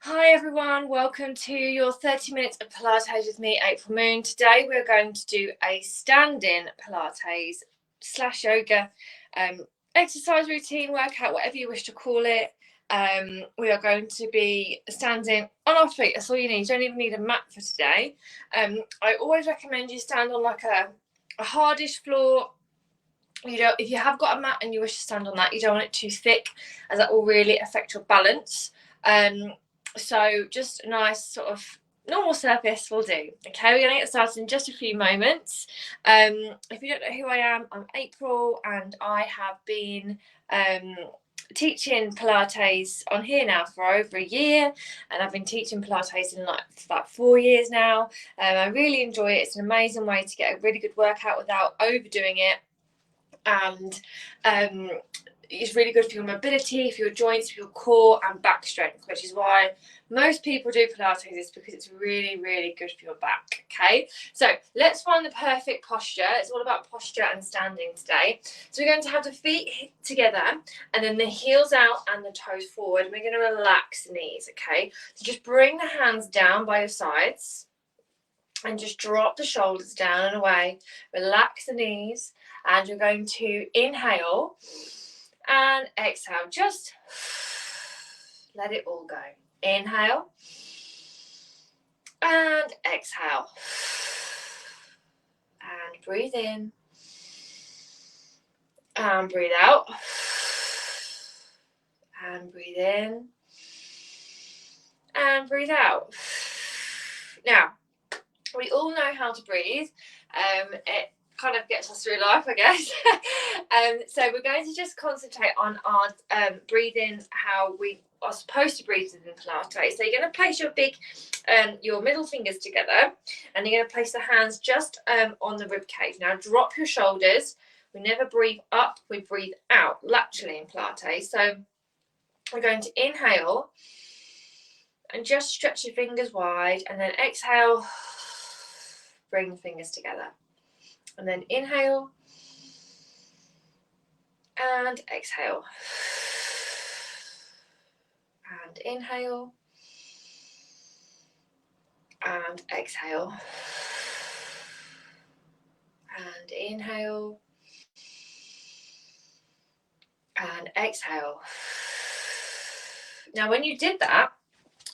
Hi everyone, welcome to your 30 minutes of Pilates with me, April Moon. Today we're going to do a stand-in Pilates / yoga exercise routine, workout, whatever you wish to call it. We are going to be standing on our feet. That's all you need. You don't even need a mat for today. I always recommend you stand on like a hardish floor. If you have got a mat and you wish to stand on that, you don't want it too thick, as that will really affect your balance. So just a nice sort of normal surface will do. Okay, we're going to get started in just a few moments. If you don't know who I am, I'm April, and I have been teaching Pilates on here now for over a year, and I've been teaching Pilates in like about 4 years now. I really enjoy it. It's an amazing way to get a really good workout without overdoing it, and it's really good for your mobility, for your joints, for your core and back strength, which is why most people do Pilates, is because it's really, really good for your back. Okay, so let's find the perfect posture. It's all about posture and standing today. So we're going to have the feet together and then the heels out and the toes forward. We're going to relax the knees. Okay, so just bring the hands down by your sides and just drop the shoulders down and away. Relax the knees, and you're going to inhale and exhale. Just let it all go. Inhale and exhale. And breathe in and breathe out. And breathe in and breathe out. Now, we all know how to breathe. It kind of gets us through life, I guess. So we're going to just concentrate on our breathing, how we are supposed to breathe in Pilates. So you're going to place your middle fingers together, and you're going to place the hands just on the rib cage. Now drop your shoulders. We never breathe up, we breathe out laterally in Pilates. So we're going to inhale and just stretch your fingers wide, and then exhale, bring the fingers together, and then inhale and exhale, and inhale and exhale, and inhale and exhale. Now when you did that,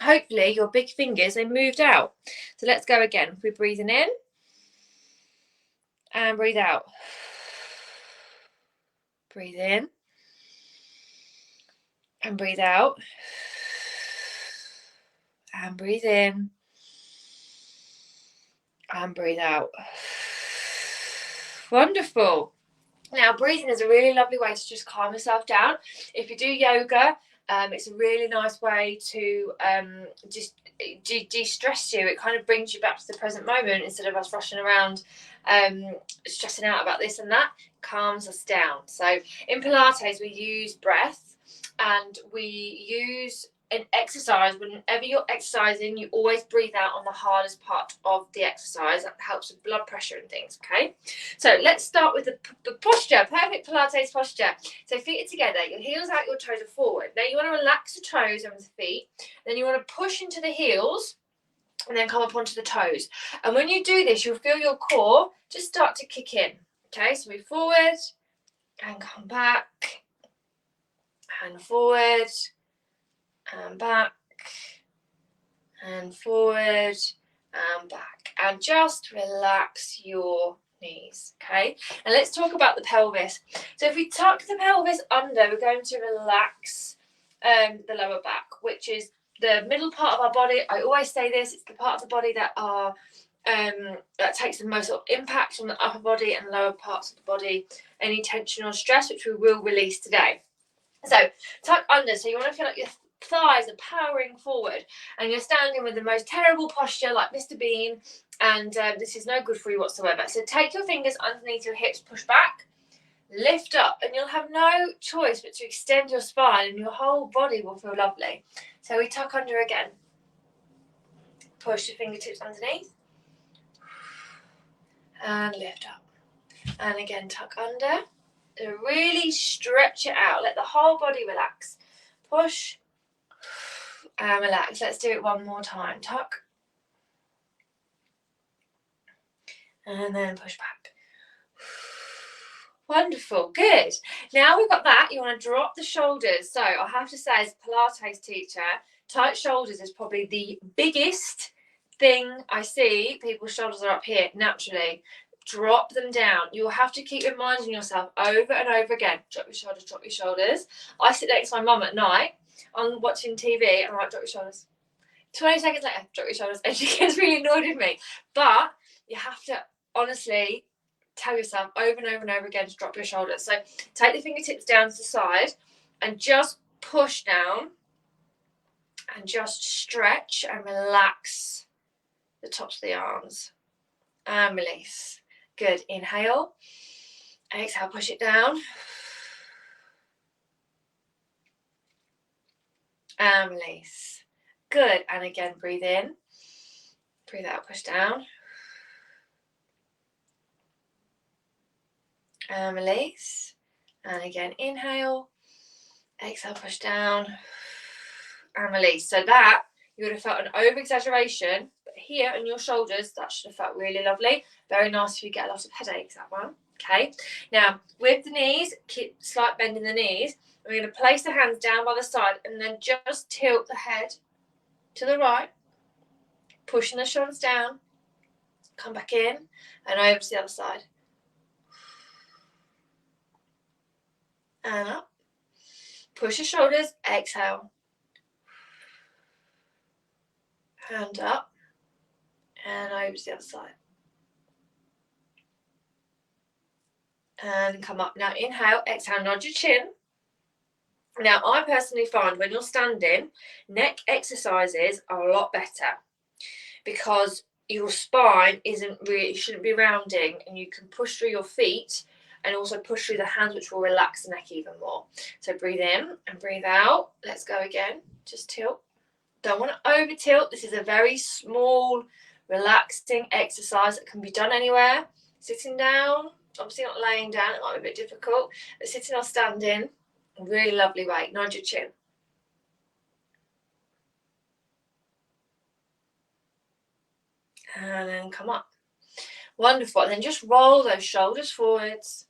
hopefully your big fingers, they moved out. So let's go again. We're breathing in and breathe out. Breathe in and breathe out. And breathe in and breathe out. Wonderful. Now, breathing is a really lovely way to just calm yourself down. If you do yoga, it's a really nice way to just de-stress you. It kind of brings you back to the present moment instead of us rushing around stressing out about this and that. Calms us down. So in Pilates, we use breath, and we use an exercise. Whenever you're exercising, you always breathe out on the hardest part of the exercise. That helps with blood pressure and things. Okay, so let's start with the posture. Perfect Pilates posture. So feet are together, your heels out, your toes are forward. Now you want to relax the toes over the feet, then you want to push into the heels and then come up onto the toes. And when you do this, you'll feel your core just start to kick in. Okay, so move forward and come back and forward and back and forward and back, and just relax your knees. Okay, and let's talk about the pelvis. So if we tuck the pelvis under, we're going to relax the lower back, which is the middle part of our body. I always say this, it's the part of the body that takes the most sort of impact on the upper body and lower parts of the body, any tension or stress, which we will release today. So tuck under, so you want to feel like your thighs are powering forward, and you're standing with the most terrible posture like Mr. Bean, and this is no good for you whatsoever. So take your fingers underneath your hips, push back, lift up, and you'll have no choice but to extend your spine, and your whole body will feel lovely. So we tuck under again, push your fingertips underneath and lift up, and again tuck under. So really stretch it out, let the whole body relax. Push and relax. Let's do it one more time. Tuck. And then push back. Wonderful, good. Now we've got that, you want to drop the shoulders. So I have to say, as a Pilates teacher, tight shoulders is probably the biggest thing I see. People's shoulders are up here naturally. Drop them down. You'll have to keep reminding yourself over and over again. Drop your shoulders, drop your shoulders. I sit next to my mum at night. I'm watching TV and I'm like, drop your shoulders. 20 seconds later, drop your shoulders. And she gets really annoyed with me. But you have to honestly tell yourself over and over and over again to drop your shoulders. So take the fingertips down to the side and just push down and just stretch and relax the tops of the arms and release. Good. Inhale. Exhale, push it down and release. Good. And again, breathe in, breathe out, push down and release. And again, inhale, exhale, push down and release. So that, you would have felt an over exaggeration, but here on your shoulders, that should have felt really lovely. Very nice if you get a lot of headaches, that one. Okay, now with the knees, keep slight bend in the knees. We're going to place the hands down by the side and then just tilt the head to the right, pushing the shoulders down, come back in and over to the other side. And up. Push your shoulders, exhale. Hand up and over to the other side. And come up. Now inhale, exhale, nod your chin. Now I personally find when you're standing, neck exercises are a lot better because your spine shouldn't be rounding, and you can push through your feet and also push through the hands, which will relax the neck even more. So breathe in and breathe out. Let's go again. Just tilt. Don't want to over tilt. This is a very small, relaxing exercise that can be done anywhere. Sitting down, obviously not laying down, it might be a bit difficult, but sitting or standing, a really lovely way. Nod your chin. And then come up. Wonderful. And then just roll those shoulders forwards.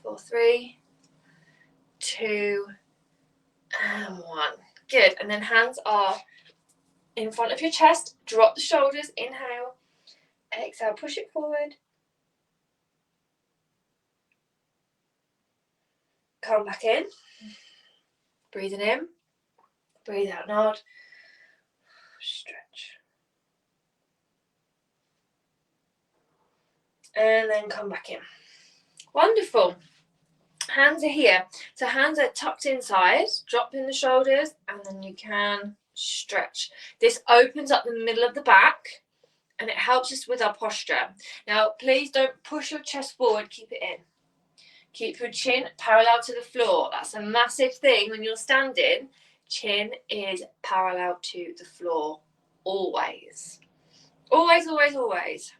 For 3, 2, and 1. Good. And then hands are in front of your chest. Drop the shoulders. Inhale. Exhale. Push it forward. Come back in. Breathing in. Breathe out. Nod. Stretch. And then come back in. Wonderful. Hands are here. So hands are tucked inside. Drop in the shoulders and then you can stretch. This opens up the middle of the back and it helps us with our posture. Now, please don't push your chest forward. Keep it in. Keep your chin parallel to the floor. That's a massive thing when you're standing. Chin is parallel to the floor. Always. Always, always, always.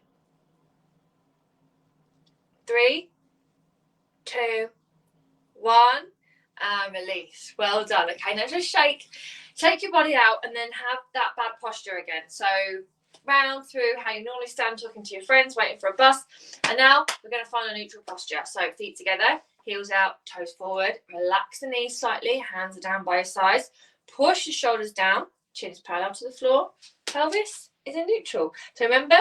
3, 2, 1, and release. Well done. Okay, now just shake your body out and then have that bad posture again. So round through how you normally stand, talking to your friends, waiting for a bus. And now we're going to find a neutral posture. So feet together, heels out, toes forward. Relax the knees slightly, hands are down by your sides. Push the shoulders down, chin is parallel to the floor. Pelvis is in neutral. So remember,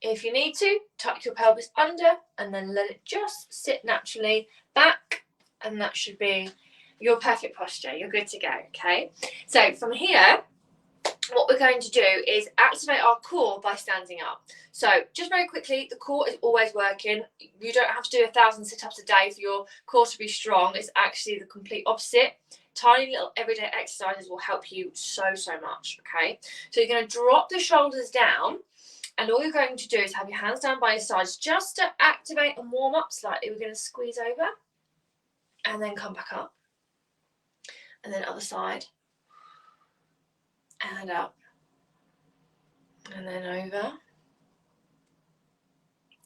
if you need to, tuck your pelvis under and then let it just sit naturally back, and that should be your perfect posture. You're good to go, okay? So from here, what we're going to do is activate our core by standing up. So just very quickly, the core is always working. You don't have to do 1,000 sit-ups a day for your core to be strong. It's actually the complete opposite. Tiny little everyday exercises will help you so much, okay? So you're going to drop the shoulders down, and all you're going to do is have your hands down by your sides just to activate and warm up slightly. We're going to squeeze over and then come back up. And then other side. And up. And then over.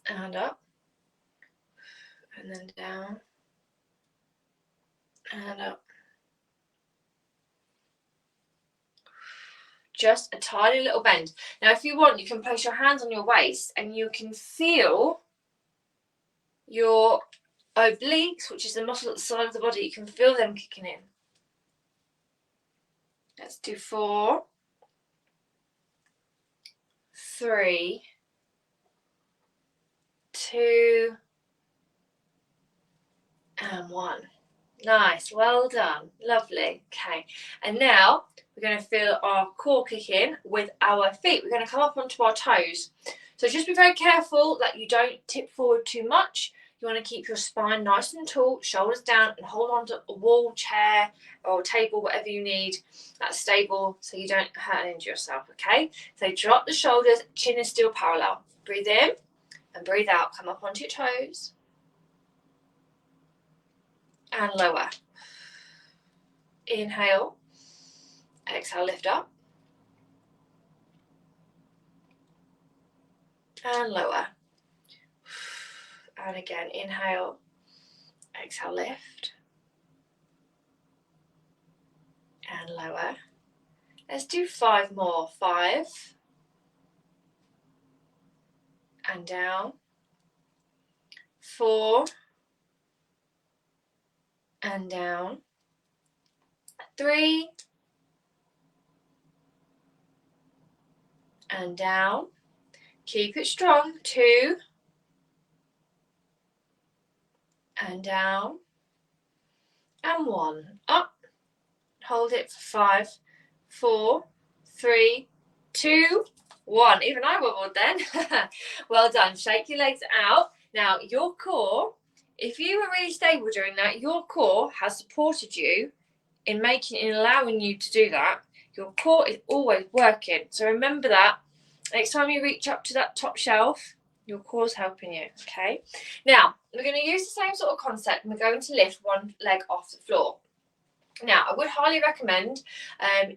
And up. And then down. and up. Just a tiny little bend. Now, if you want, you can place your hands on your waist and you can feel your obliques, which is the muscle at the side of the body. You can feel them kicking in. Let's do 4, 3, 2, and 1. Nice, well done, lovely. Okay, and now we're going to feel our core kick in with our feet. We're going to come up onto our toes. So just be very careful that you don't tip forward too much. You want to keep your spine nice and tall, shoulders down, and hold on to a wall, chair, or table, whatever you need that's stable so you don't hurt and injure yourself, okay? So drop the shoulders, chin is still parallel. Breathe in and breathe out. Come up onto your toes. And lower. Inhale. Exhale, lift up. And lower. And again, inhale. Exhale, lift. And lower. Let's do 5 more. 5. And down. 4. And down. 3. And down. Keep it strong. 2. And down. And 1. Up. Hold it for 5, 4, 3, 2, 1. Even I wobbled then. Well done. Shake your legs out. Now, your core, if you were really stable during that, your core has supported you in allowing you to do that. Your core is always working. So remember that. Next time you reach up to that top shelf, your core's helping you, okay? Now, we're going to use the same sort of concept and we're going to lift one leg off the floor. Now, I would highly recommend,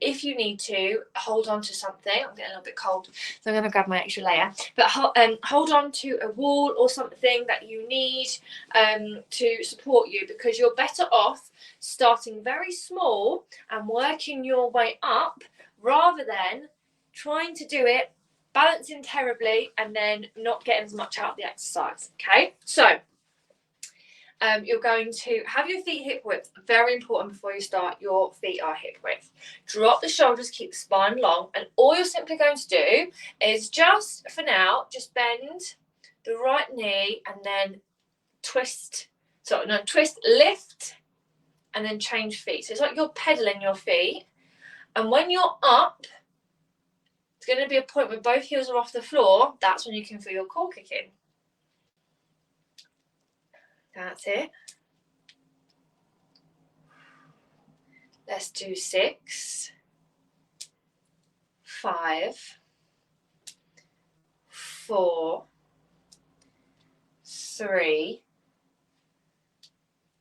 if you need to, hold on to something. I'm getting a little bit cold, so I'm going to grab my extra layer. But hold on to a wall or something that you need to support you, because you're better off starting very small and working your way up rather than trying to do it, balancing terribly, and then not getting as much out of the exercise, okay? So, you're going to have your feet hip width. Very important before you start. Your feet are hip width. Drop the shoulders, keep the spine long, and all you're simply going to do is just, for now, just bend the right knee and then twist, lift, and then change feet. So it's like you're pedaling your feet, and when you're up, it's going to be a point where both heels are off the floor. That's when you can feel your core kick in. That's it. Let's do 6, 5, 4, 3,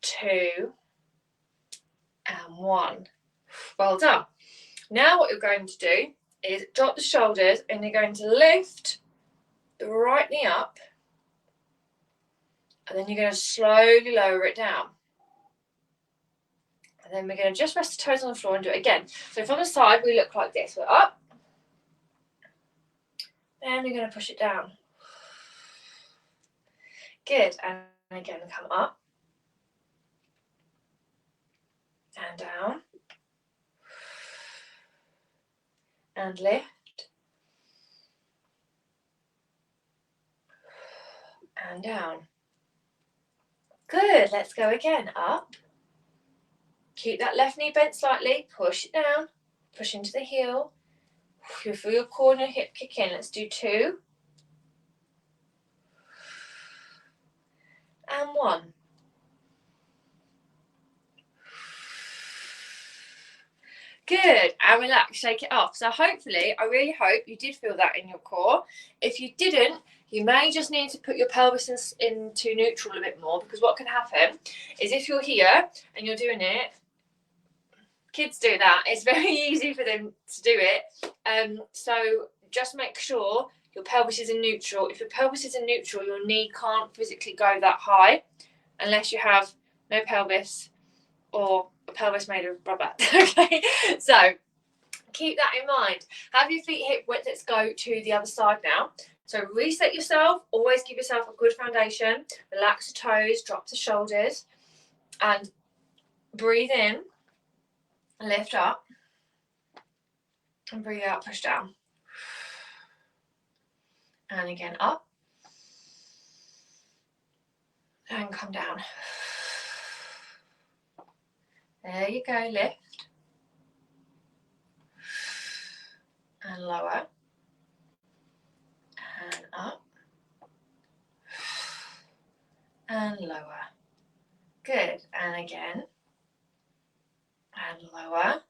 2, and 1. Well done. Now what you're going to do is drop the shoulders and you're going to lift the right knee up, and then you're going to slowly lower it down. And then we're going to just rest the toes on the floor and do it again. So from the side, we look like this. We're up. Then we're going to push it down. Good. And again, come up. And down. And lift. And down. Good. Let's go again. Up. Keep that left knee bent slightly. Push it down. Push into the heel. You feel your core and your hip kick in. Let's do 2. And 1. Good. And relax. Shake it off. So hopefully, I really hope you did feel that in your core. If you didn't, you may just need to put your pelvis into neutral a bit more, because what can happen is if you're here and you're doing it, kids do that. It's very easy for them to do it. So just make sure your pelvis is in neutral. If your pelvis is in neutral, your knee can't physically go that high unless you have no pelvis or a pelvis made of rubber. Okay, so keep that in mind. Have your feet hip width. Let's go to the other side now. So reset yourself. Always give yourself a good foundation. Relax the toes, drop the shoulders, and breathe in, lift up, and breathe out, push down. And again, up, and come down. There you go, lift, and lower, and up, and lower. Good, and again, and lower,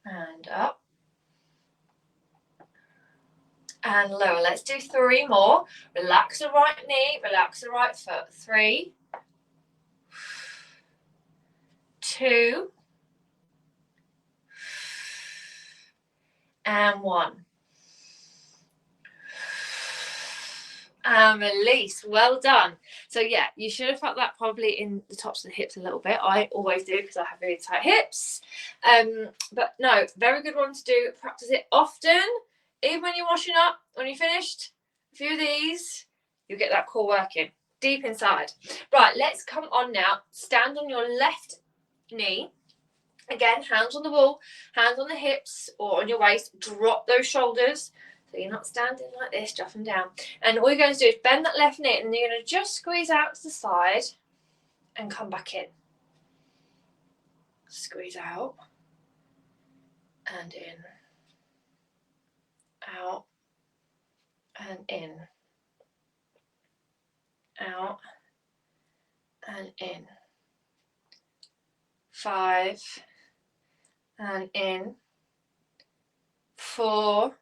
and up, and lower. Let's do 3 more. Relax the right knee, relax the right foot. 3, 2, and 1. And release. Well done. So yeah, you should have felt that probably in the tops of the hips a little bit. I always do because I have really tight hips. But no, very good one to do. Practice it often. Even when you're washing up, when you're finished, a few of these, you'll get that core working deep inside. Right, let's come on now. Stand on your left knee. Again, hands on the wall, hands on the hips or on your waist. Drop those shoulders. So you're not standing like this, drop them down. And all you're going to do is bend that left knee and then you're going to just squeeze out to the side and come back in. Squeeze out and in. Out and in. Out and in. 5 and in. 4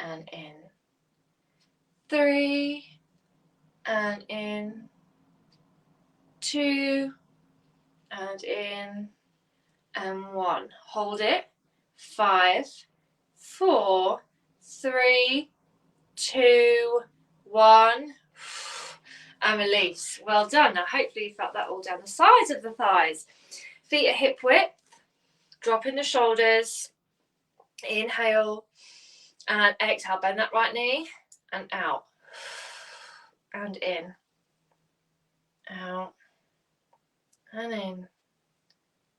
and in. 3 and in. 2 and in. And 1. Hold it. 5, 4, 3, 2, 1. And release. Well done. Now hopefully you felt that all down the sides of the thighs. Feet at hip width. Drop in the shoulders. Inhale and exhale. Bend that right knee and out. And in. Out. And in.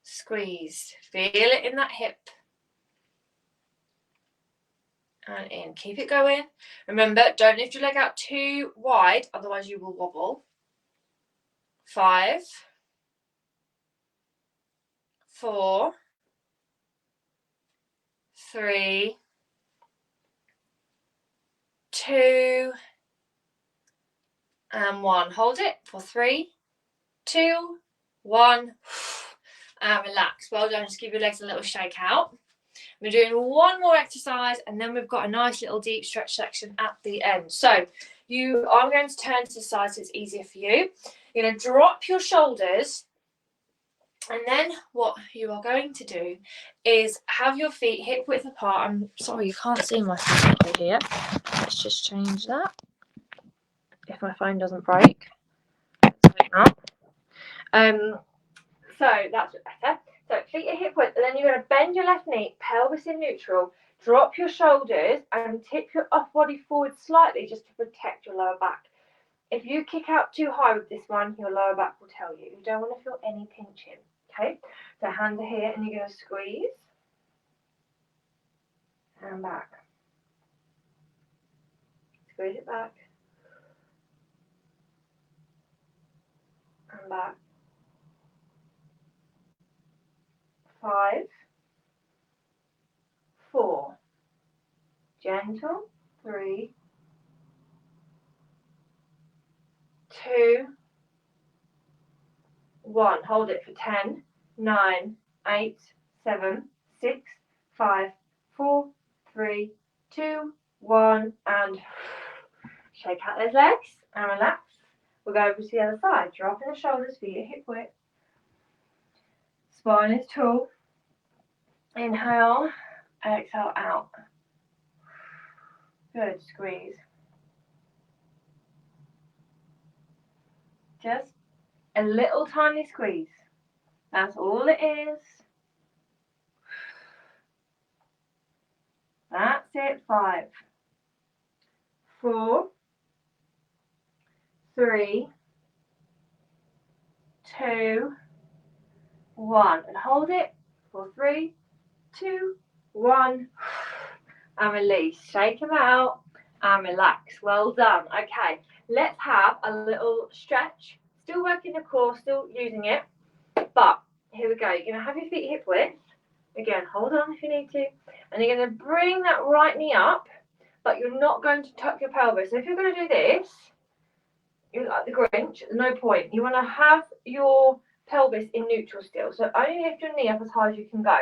Squeeze. Feel it in that hip. And in. Keep it going. Remember, don't lift your leg out too wide, otherwise you will wobble. 5, 4, 3, 2, and 1. Hold it for 3, 2, 1, and relax. Well done. Just give your legs a little shake out. We're doing one more exercise and then we've got a nice little deep stretch section at the end. So you are going to turn to the side so it's easier for you. You're going to drop your shoulders and then what you are going to do is have your feet hip width apart. I'm sorry, you can't see my phone over here. Let's just change that. If my phone doesn't break. So that's better. So feet are hip width, and then you're going to bend your left knee, pelvis in neutral, drop your shoulders and tip your upper body forward slightly just to protect your lower back. If you kick out too high with this one, your lower back will tell you. You don't want to feel any pinching, okay? So hands are here and you're going to squeeze and back. Squeeze it back and back. 5, 4. Gentle. 3, 2, 1. Hold it for 10, 9, 8, 7, 6, 5, 4, 3, 2, 1, and shake out those legs and relax. We'll go over to the other side. Drop in the shoulders, feet at hip width. Spine is tall. Inhale, exhale out. Good, squeeze. Just A little tiny squeeze. That's all it is. That's it. 5, 4, 3, 2, 1. And hold it for 3, 2, 1. And release. Shake them out and relax. Well done. Okay, let's have a little stretch. Still working the core, still using it. But here we go. You're going to have your feet hip width. Again, hold on if you need to. And you're going to bring that right knee up, but you're not going to tuck your pelvis. So if you're going to do this, you look like the Grinch, no point. You want to have your pelvis in neutral still. So only lift your knee up as high as you can go.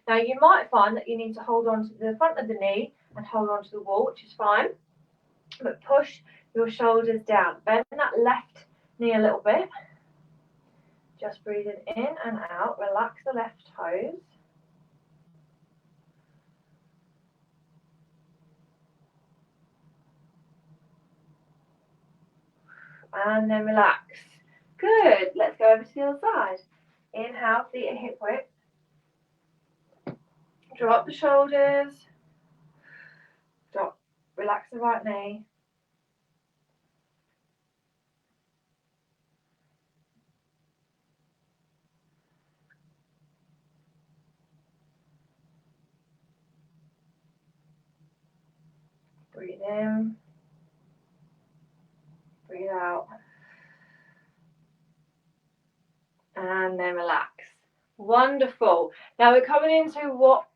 Now you might find that you need to hold on to the front of the knee and hold on to the wall, which is fine. But push your shoulders down. Bend that left knee a little bit. Just breathing in and out. Relax the left toes. And then relax. Good. Let's go over to the other side. Inhale, feet at hip width. Drop the shoulders. Drop. Relax the right knee. Breathe in. Breathe out. And then relax. Wonderful. Now we're coming into what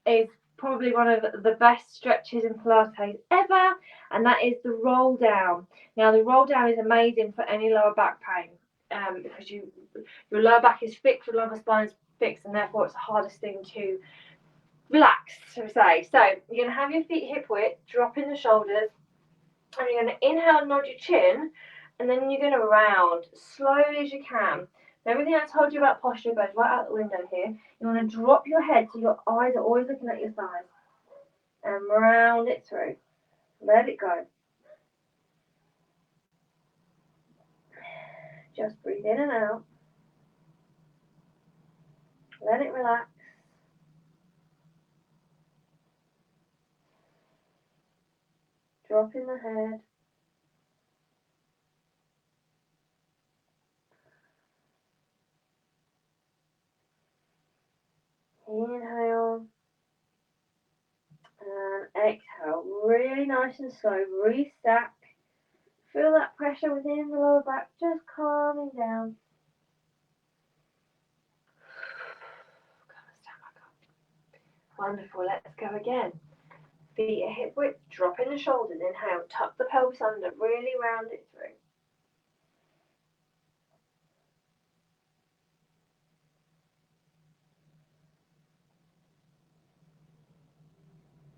is probably one of the best stretches in Pilates ever, and that is the roll down. Now the roll down is amazing for any lower back pain, because your lower back is fixed, your lower spine is fixed, and therefore it's the hardest thing to relax, to say. So you're going to have your feet hip width, dropping the shoulders, and you're going to inhale and nod your chin, and then you're going to round slowly as you can. Everything I told you about posture goes right out the window here. You want to drop your head so your eyes are always looking at your thighs. And round it through. Let it go. Just breathe in and out. Let it relax. Dropping the head. Inhale. And exhale. Really nice and slow. Restack. Feel that pressure within the lower back just calming down. Stand back up. Wonderful. Let's go again. Feet at hip width. Dropping the shoulders. Inhale. Tuck the pelvis under. Really round it through.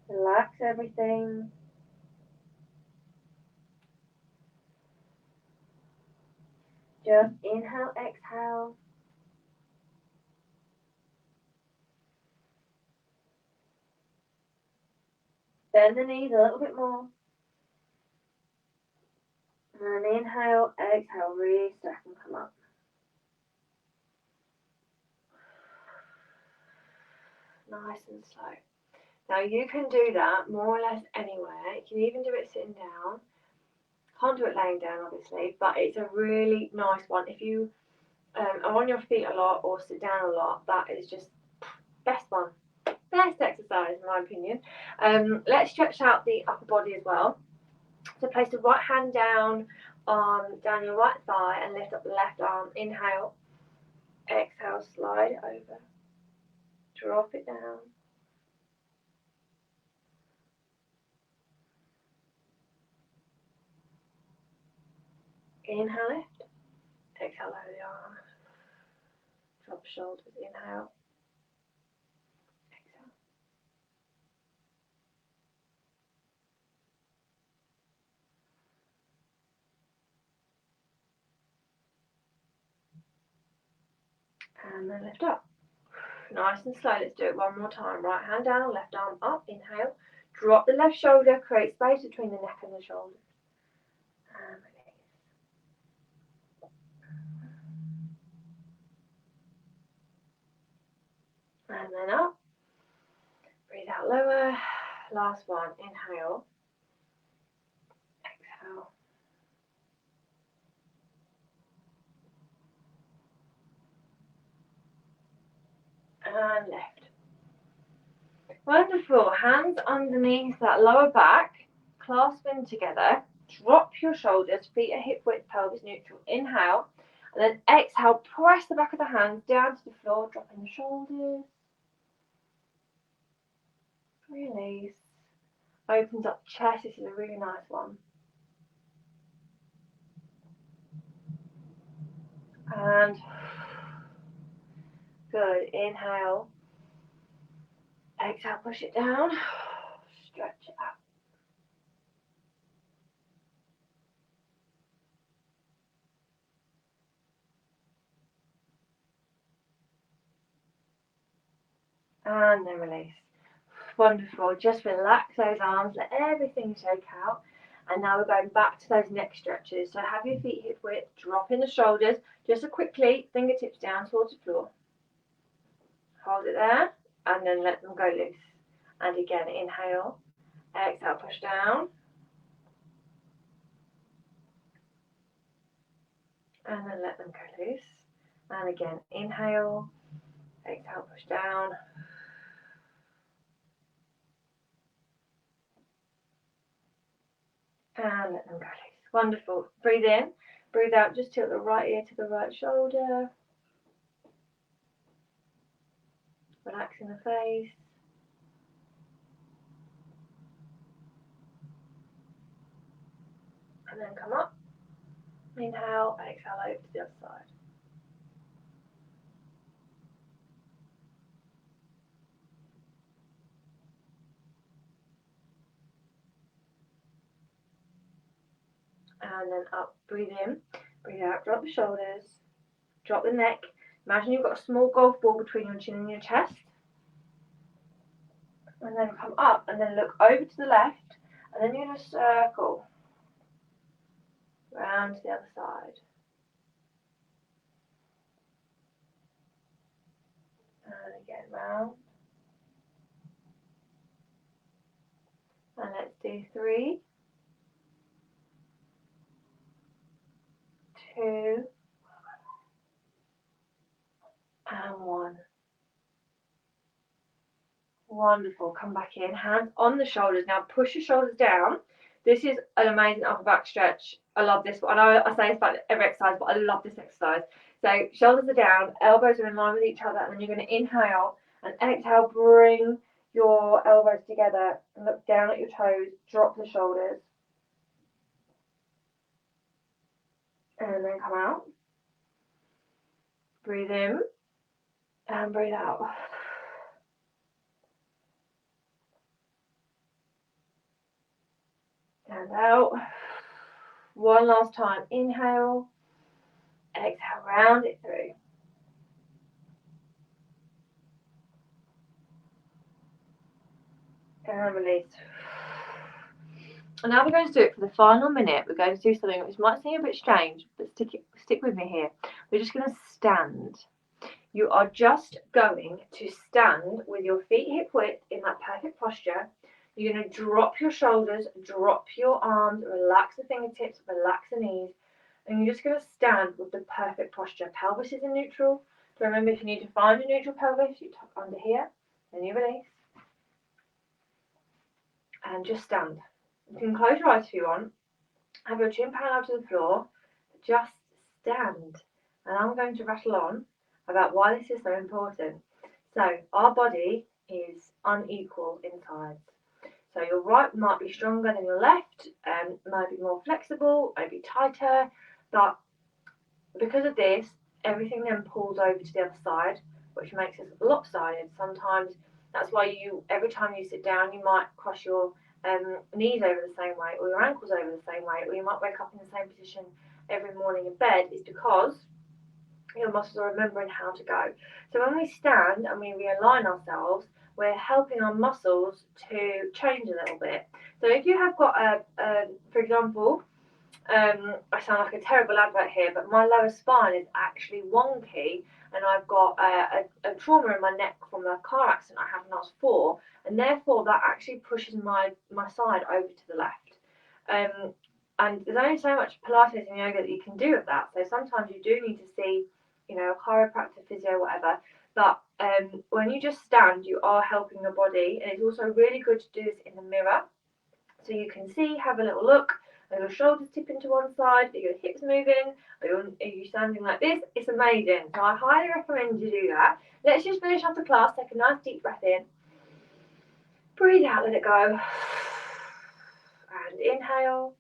Relax everything. Just inhale, exhale. Bend the knees a little bit more. And inhale, exhale, restack and come up. Nice and slow. Now you can do that more or less anywhere. You can even do it sitting down. Can't do it laying down, obviously, but it's a really nice one. If you are on your feet a lot or sit down a lot, that is just best one. Best exercise, in my opinion. Let's stretch out the upper body as well. So place the right hand down your right thigh and lift up the left arm. Inhale, exhale, slide it over. Drop it down. Inhale, lift. Exhale, lower the arm. Drop shoulders. Inhale. Exhale. And then lift up. Nice and slow. Let's do it one more time. Right hand down, left arm up. Inhale. Drop the left shoulder. Create space between the neck and the shoulders. And release. then up. Breathe out lower. Last one. Inhale. Exhale. And left. Wonderful. Hands underneath that lower back. Clasp in together. Drop your shoulders. Feet are hip width, pelvis neutral. Inhale. And then exhale. Press the back of the hands down to the floor. Dropping the shoulders. Release. Opens up chest. This is a really nice one. And good. Inhale. Exhale, push it down. Stretch it out. And then release. Wonderful. Just relax those arms. Let everything shake out. And now we're going back to those neck stretches. So have your feet hip width. Drop in the shoulders. Just a quickly. Fingertips down towards the floor. Hold it there. And then let them go loose. And again, inhale. Exhale, push down. And then let them go loose. And again, inhale. Exhale, push down. And let them go loose. Wonderful. Breathe in. Breathe out. Just tilt the right ear to the right shoulder. Relaxing the face. And then come up. Inhale, exhale over to the other side. And then up, breathe in, breathe out, drop the shoulders, drop the neck. Imagine you've got a small golf ball between your chin and your chest. And then come up and then look over to the left. And then you're going to circle round to the other side. And again, round. And let's do 3, 2, and 1. Wonderful. Come back in. Hands on the shoulders. Now push your shoulders down. This is an amazing upper back stretch. I love this one. I know I say it's about every exercise, but I love this exercise. So shoulders are down, elbows are in line with each other, and then you're going to inhale and exhale. Bring your elbows together and look down at your toes. Drop the shoulders. And then come out. Breathe in and breathe out. And out. One last time. Inhale. Exhale. Round it through. And release. And now we're going to do it for the final minute. We're going to do something which might seem a bit strange, but stick with me here. We're just going to stand. You are just going to stand with your feet hip width in that perfect posture. You're going to drop your shoulders, drop your arms, relax the fingertips, relax the knees, and you're just going to stand with the perfect posture. Pelvis is in neutral. So remember, if you need to find a neutral pelvis, you tuck under here, then you release. And just stand. You can close your eyes if you want. Have your chin parallel to the floor. Just stand. And I'm going to rattle on about why this is so important. So our body is unequal in size. So your right might be stronger than your left, and might be more flexible, maybe tighter, but because of this, everything then pulls over to the other side, which makes us lopsided. Sometimes that's why every time you sit down, you might cross your knees over the same way, or your ankles over the same way, or you might wake up in the same position every morning in bed. Is because your muscles are remembering how to go. So when we stand and we realign ourselves, we're helping our muscles to change a little bit. So if you have got for example, I sound like a terrible advert here, but my lower spine is actually wonky, and I've got a trauma in my neck from the car accident I had when I was 4, and therefore that actually pushes my side over to the left. And there's only so much Pilates and yoga that you can do with that. So sometimes you do need to see, you know, a chiropractor, physio, whatever. But when you just stand, you are helping your body, and it's also really good to do this in the mirror, so you can see, have a little look. Are your shoulders tipping to one side? Are your hips moving? Are you standing like this? It's amazing. So I highly recommend you do that. Let's just finish off the class. Take a nice deep breath in. Breathe out, let it go. And inhale.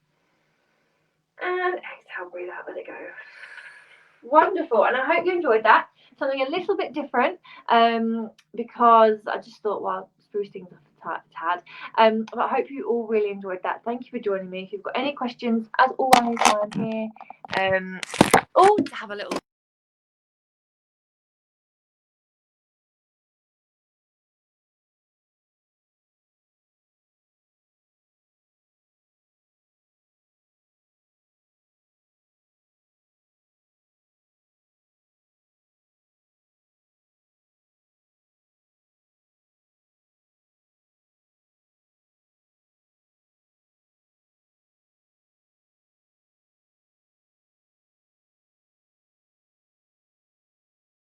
And exhale, breathe out, let it go. Wonderful. And I hope you enjoyed that. Something a little bit different, because I just thought, well, spruce things up a tad. But I hope you all really enjoyed that. Thank you for joining me. If you've got any questions, as always, I'm here. To have a little